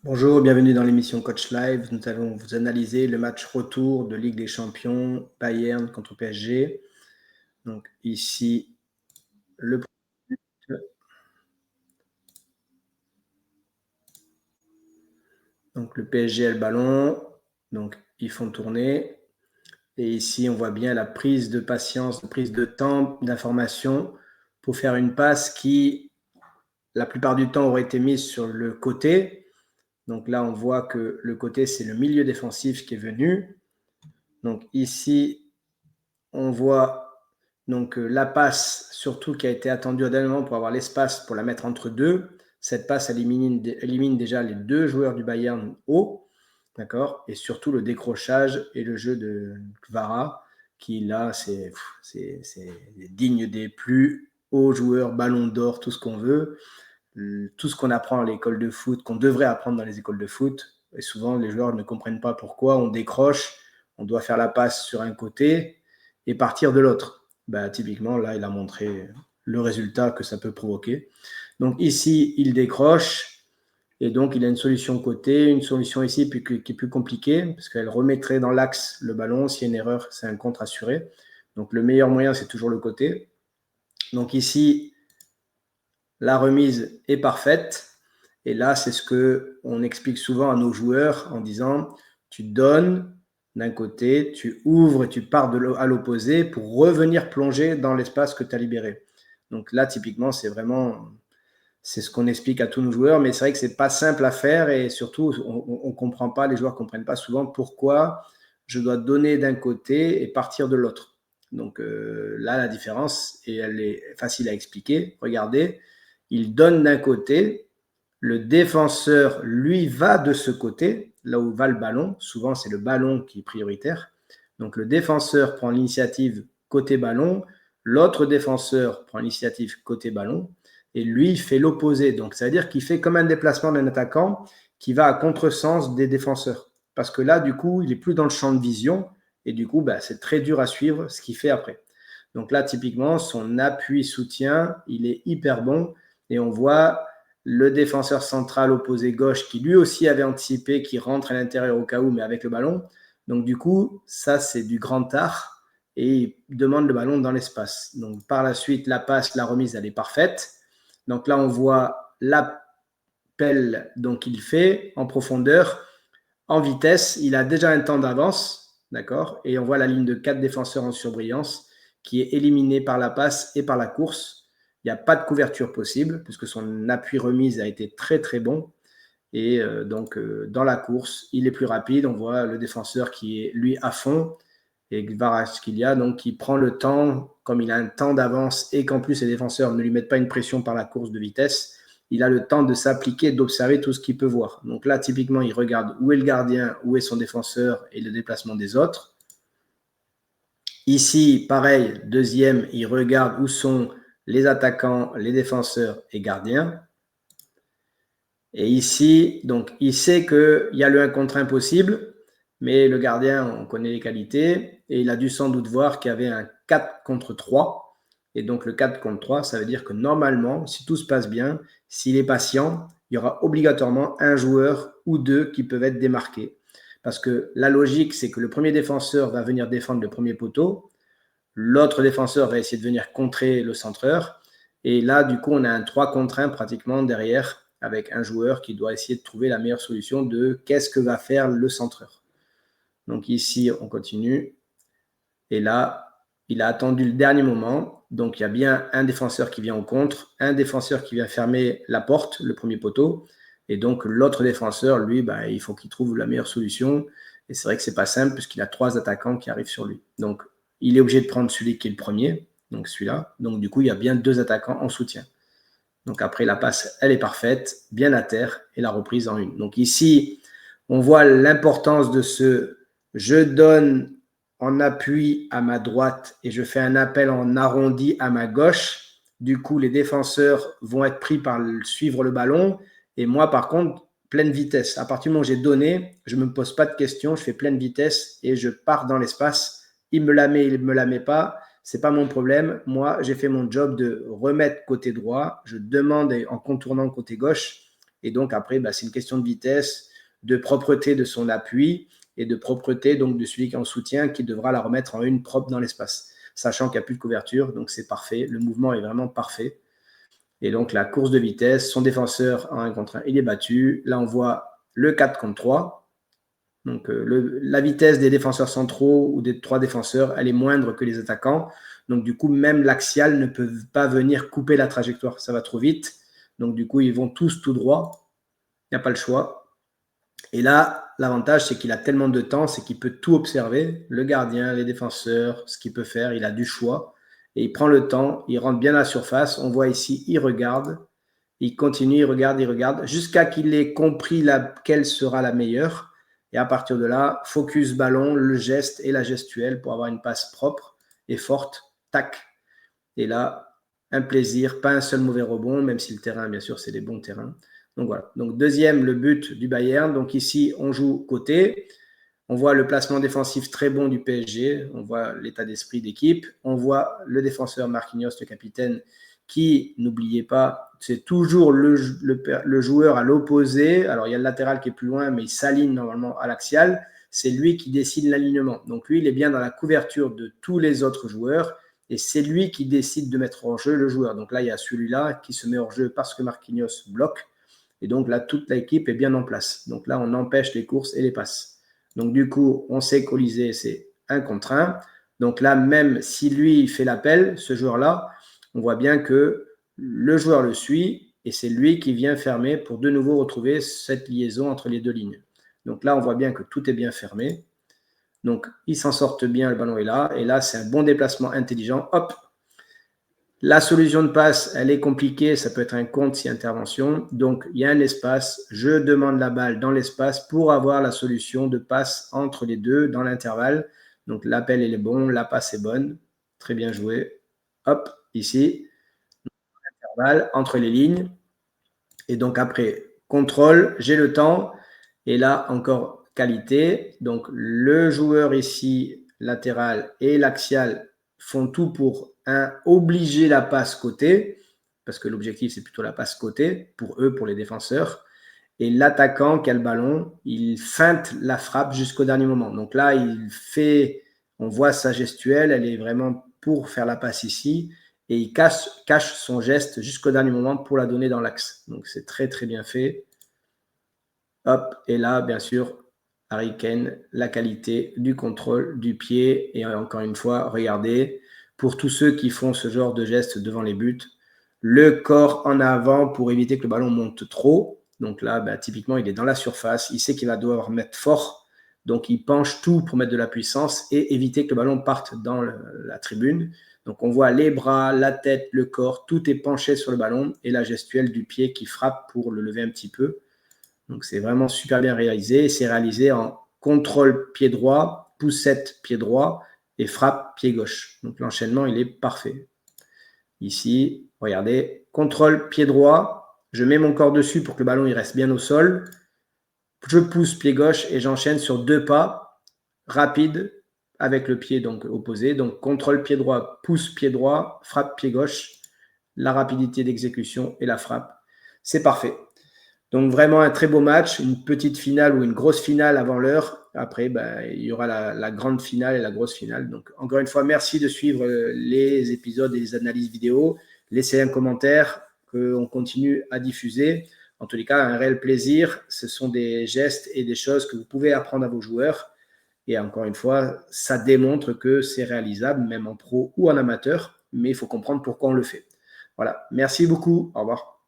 Bonjour, bienvenue dans l'émission Coach Live. Nous allons vous analyser le match retour de Ligue des Champions, Bayern contre PSG. Donc ici, le PSG a le ballon, donc ils font tourner. Et ici, on voit bien la prise de patience, la prise de temps, d'information pour faire une passe qui, la plupart du temps, aurait été mise sur le côté. Donc là, on voit que le côté, c'est le milieu défensif qui est venu. Donc ici, on voit donc la passe, surtout qui a été attendue au dernier moment pour avoir l'espace pour la mettre entre deux. Cette passe élimine déjà les deux joueurs du Bayern haut, d'accord. Et surtout le décrochage et le jeu de Kvara, qui là, c'est digne des plus hauts joueurs, ballon d'or, tout ce qu'on veut, tout ce qu'on apprend à l'école de foot, qu'on devrait apprendre dans les écoles de foot. Et souvent, les joueurs ne comprennent pas pourquoi on décroche, on doit faire la passe sur un côté et partir de l'autre. Bah, typiquement, là, il a montré le résultat que ça peut provoquer. Donc ici, il décroche et donc il a une solution côté, une solution ici qui est plus compliquée parce qu'elle remettrait dans l'axe le ballon. S'il y a une erreur, c'est un contre assuré. Donc le meilleur moyen, c'est toujours le côté. Donc ici, la remise est parfaite. Et là, c'est ce qu'on explique souvent à nos joueurs en disant, tu donnes d'un côté, tu ouvres et tu pars à l'opposé pour revenir plonger dans l'espace que tu as libéré. Donc là, typiquement, c'est ce qu'on explique à tous nos joueurs, mais c'est vrai que ce n'est pas simple à faire et surtout, on ne comprend pas, les joueurs ne comprennent pas souvent pourquoi je dois donner d'un côté et partir de l'autre. Donc là, la différence, et elle est facile à expliquer. Regardez, il donne d'un côté, le défenseur, lui, va de ce côté, là où va le ballon. Souvent, c'est le ballon qui est prioritaire. Donc, le défenseur prend l'initiative côté ballon, l'autre défenseur prend l'initiative côté ballon, et lui, il fait l'opposé. Donc, ça veut dire qu'il fait comme un déplacement d'un attaquant qui va à contresens des défenseurs. Parce que là, du coup, il n'est plus dans le champ de vision, et du coup, c'est très dur à suivre ce qu'il fait après. Donc là, typiquement, son appui-soutien, il est hyper bon, et on voit le défenseur central opposé gauche qui lui aussi avait anticipé, qui rentre à l'intérieur au cas où, mais avec le ballon. Donc du coup, ça c'est du grand art et il demande le ballon dans l'espace. Donc par la suite, la passe, la remise, elle est parfaite. Donc là, on voit l'appel qu'il fait en profondeur, en vitesse. Il a déjà un temps d'avance, d'accord. Et on voit la ligne de 4 défenseurs en surbrillance qui est éliminée par la passe et par la course. Il n'y a pas de couverture possible puisque son appui remise a été très très bon. Et dans la course, il est plus rapide. On voit le défenseur qui est lui à fond et Kvaratskhelia donc qui prend le temps, comme il a un temps d'avance et qu'en plus les défenseurs ne lui mettent pas une pression par la course de vitesse, il a le temps de s'appliquer, d'observer tout ce qu'il peut voir. Donc là, typiquement, il regarde où est le gardien, où est son défenseur et le déplacement des autres. Ici, pareil, deuxième, il regarde où sont les attaquants, les défenseurs et gardiens. Et ici, donc, il sait qu'il y a le 1 contre 1 possible, mais le gardien, on connaît les qualités, et il a dû sans doute voir qu'il y avait un 4 contre 3. Et donc, le 4 contre 3, ça veut dire que normalement, si tout se passe bien, s'il est patient, il y aura obligatoirement un joueur ou deux qui peuvent être démarqués. Parce que la logique, c'est que le premier défenseur va venir défendre le premier poteau, l'autre défenseur va essayer de venir contrer le centreur, et là, du coup, on a un 3 contre 1 pratiquement derrière, avec un joueur qui doit essayer de trouver la meilleure solution de qu'est-ce que va faire le centreur. Donc ici, on continue. Et là, il a attendu le dernier moment. Donc il y a bien un défenseur qui vient au contre, un défenseur qui vient fermer la porte, le premier poteau. Et donc l'autre défenseur, lui, il faut qu'il trouve la meilleure solution. Et c'est vrai que c'est pas simple puisqu'il a 3 attaquants qui arrivent sur lui. Donc il est obligé de prendre celui qui est le premier, donc celui-là. Donc du coup, il y a bien 2 attaquants en soutien. Donc après, la passe, elle est parfaite, bien à terre, et la reprise en une. Donc ici, on voit l'importance de ce je donne en appui à ma droite et je fais un appel en arrondi à ma gauche. Du coup, les défenseurs vont être pris par suivre le ballon. Et moi, par contre, pleine vitesse. À partir du moment où j'ai donné, je ne me pose pas de questions, je fais pleine vitesse et je pars dans l'espace. Il me la met, il ne me la met pas. C'est pas mon problème. Moi, j'ai fait mon job de remettre côté droit. Je demande en contournant côté gauche Et donc, après, c'est une question de vitesse, de propreté de son appui et de propreté donc de celui qui est en soutien qui devra la remettre en une propre dans l'espace, sachant qu'il n'y a plus de couverture, donc c'est parfait. Le mouvement est vraiment parfait. Et donc, la course de vitesse, son défenseur en 1 contre 1, il est battu. Là, on voit le 4 contre 3. Donc, la vitesse des défenseurs centraux ou des 3 défenseurs, elle est moindre que les attaquants. Donc, du coup, même l'axial ne peut pas venir couper la trajectoire. Ça va trop vite. Donc, du coup, ils vont tous tout droit. Il n'y a pas le choix. Et là, l'avantage, c'est qu'il a tellement de temps, c'est qu'il peut tout observer. Le gardien, les défenseurs, ce qu'il peut faire, il a du choix. Et il prend le temps, il rentre bien à la surface. On voit ici, il regarde. Il continue, il regarde, jusqu'à qu'il ait compris laquelle sera la meilleure. Et à partir de là, focus ballon, le geste et la gestuelle pour avoir une passe propre et forte. Tac. Et là, un plaisir, pas un seul mauvais rebond, même si le terrain, bien sûr, c'est des bons terrains. Donc voilà. Donc deuxième, le but du Bayern. Donc ici, on joue côté. On voit le placement défensif très bon du PSG. On voit l'état d'esprit d'équipe. On voit le défenseur Marquinhos, le capitaine, qui, n'oubliez pas, c'est toujours le joueur à l'opposé. Alors, il y a le latéral qui est plus loin, mais il s'aligne normalement à l'axial. C'est lui qui décide l'alignement. Donc, lui, il est bien dans la couverture de tous les autres joueurs et c'est lui qui décide de mettre hors jeu le joueur. Donc là, il y a celui-là qui se met hors jeu parce que Marquinhos bloque. Et donc là, toute l'équipe est bien en place. Donc là, on empêche les courses et les passes. Donc du coup, on sait qu'Olysée, c'est 1 contre 1. Donc là, même si lui fait l'appel, ce joueur-là, on voit bien que le joueur le suit et c'est lui qui vient fermer pour de nouveau retrouver cette liaison entre les deux lignes. Donc là, on voit bien que tout est bien fermé. Donc, ils s'en sortent bien, le ballon est là. Et là, c'est un bon déplacement intelligent. Hop. La solution de passe, elle est compliquée. Ça peut être un contre si intervention. Donc, il y a un espace. Je demande la balle dans l'espace pour avoir la solution de passe entre les deux dans l'intervalle. Donc, l'appel, il est bon. La passe est bonne. Très bien joué. Hop, ici. Intervalle entre les lignes. Et donc, après, contrôle, j'ai le temps. Et là, encore qualité. Donc, le joueur ici, latéral et l'axial, font tout pour obliger la passe côté, parce que l'objectif, c'est plutôt la passe côté, pour eux, pour les défenseurs. Et l'attaquant qui a le ballon, il feinte la frappe jusqu'au dernier moment. Donc là, on voit sa gestuelle, elle est vraiment pour faire la passe ici. Et il cache son geste jusqu'au dernier moment pour la donner dans l'axe. Donc, c'est très, très bien fait. Hop, et là, bien sûr, Harry Kane, la qualité du contrôle du pied. Et encore une fois, regardez, pour tous ceux qui font ce genre de geste devant les buts, le corps en avant pour éviter que le ballon monte trop. Donc là, typiquement, il est dans la surface, il sait qu'il va devoir mettre fort. Donc, il penche tout pour mettre de la puissance et éviter que le ballon parte dans la tribune. Donc, on voit les bras, la tête, le corps, tout est penché sur le ballon et la gestuelle du pied qui frappe pour le lever un petit peu. Donc, c'est vraiment super bien réalisé. C'est réalisé en contrôle pied droit, poussette pied droit et frappe pied gauche. Donc, l'enchaînement, il est parfait. Ici, regardez, contrôle pied droit. Je mets mon corps dessus pour que le ballon il reste bien au sol. Je pousse pied gauche et j'enchaîne sur 2 pas rapides avec le pied donc opposé. Donc, contrôle pied droit, pousse pied droit, frappe pied gauche. La rapidité d'exécution et la frappe. C'est parfait. Donc, vraiment un très beau match, une petite finale ou une grosse finale avant l'heure. Après, il y aura la grande finale et la grosse finale. Donc, encore une fois, merci de suivre les épisodes et les analyses vidéo. Laissez un commentaire qu'on continue à diffuser. En tous les cas, un réel plaisir. Ce sont des gestes et des choses que vous pouvez apprendre à vos joueurs. Et encore une fois, ça démontre que c'est réalisable, même en pro ou en amateur. Mais il faut comprendre pourquoi on le fait. Voilà. Merci beaucoup. Au revoir.